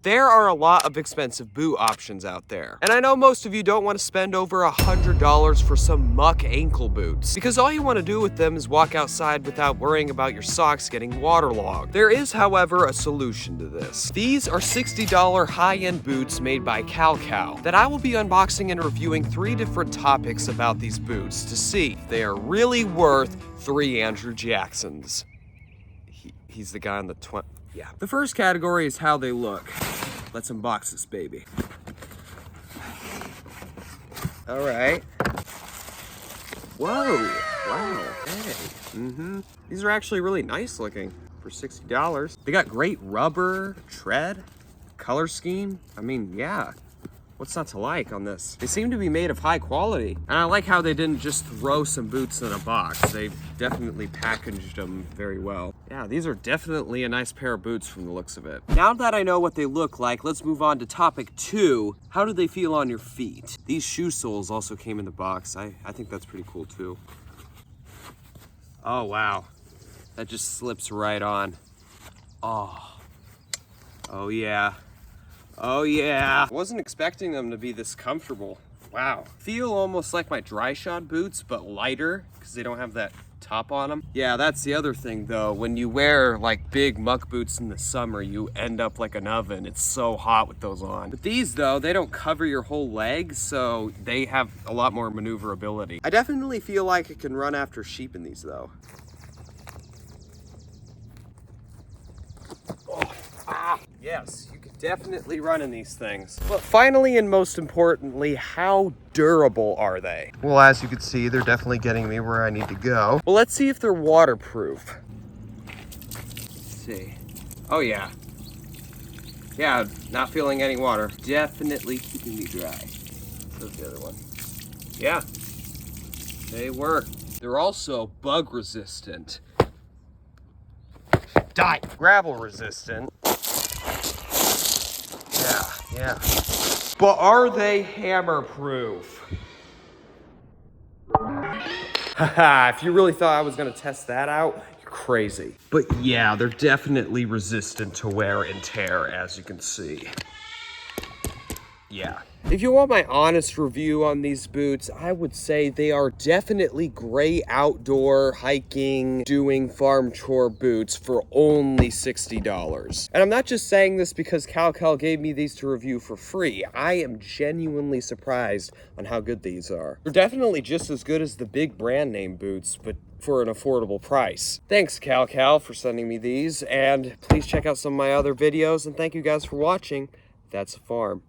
There are a lot of expensive boot options out there. And I know most of you don't want to spend over $100 for some muck ankle boots, because all you want to do with them is walk outside without worrying about your socks getting waterlogged. There is, however, a solution to this. These are $60 high-end boots made by Kalkal that I will be unboxing and reviewing 3 different topics about these boots to see if they are really worth 3 Andrew Jacksons. He's the guy on the yeah. The first category is how they look. Let's unbox this baby. All right. Whoa, wow, hey. These are actually really nice looking for $60. They got great rubber, tread, color scheme. I mean, yeah. What's not to like on this? They seem to be made of high quality. And I like how they didn't just throw some boots in a box. They definitely packaged them very well. Yeah, these are definitely a nice pair of boots from the looks of it. Now that I know what they look like, let's move on to topic 2. How do they feel on your feet? These shoe soles also came in the box. I think that's pretty cool too. Oh, wow. That just slips right on. Oh yeah. Oh yeah. I wasn't expecting them to be this comfortable. Wow. Feel almost like my dry shod boots, but lighter because they don't have that top on them. Yeah, that's the other thing though. When you wear like big muck boots in the summer, you end up like an oven. It's so hot with those on. But these though, they don't cover your whole leg, so they have a lot more maneuverability. I definitely feel like I can run after sheep in these though. Yes, you could definitely run in these things. But finally, and most importantly, how durable are they? Well, as you can see, they're definitely getting me where I need to go. Well, let's see if they're waterproof. Let's see. Oh yeah. Yeah, not feeling any water. Definitely keeping me dry. That's the other one. Yeah, they work. They're also bug resistant. Die. Gravel resistant. Yeah. But are they hammer proof? Haha, if you really thought I was gonna test that out, you're crazy. But yeah, they're definitely resistant to wear and tear, as you can see. Yeah. If you want my honest review on these boots, I would say they are definitely great outdoor hiking, doing farm chore boots for only $60. And I'm not just saying this because Kalkal gave me these to review for free. I am genuinely surprised on how good these are. They're definitely just as good as the big brand name boots, but for an affordable price. Thanks Kalkal for sending me these, and please check out some of my other videos, and thank you guys for watching. That's a farm.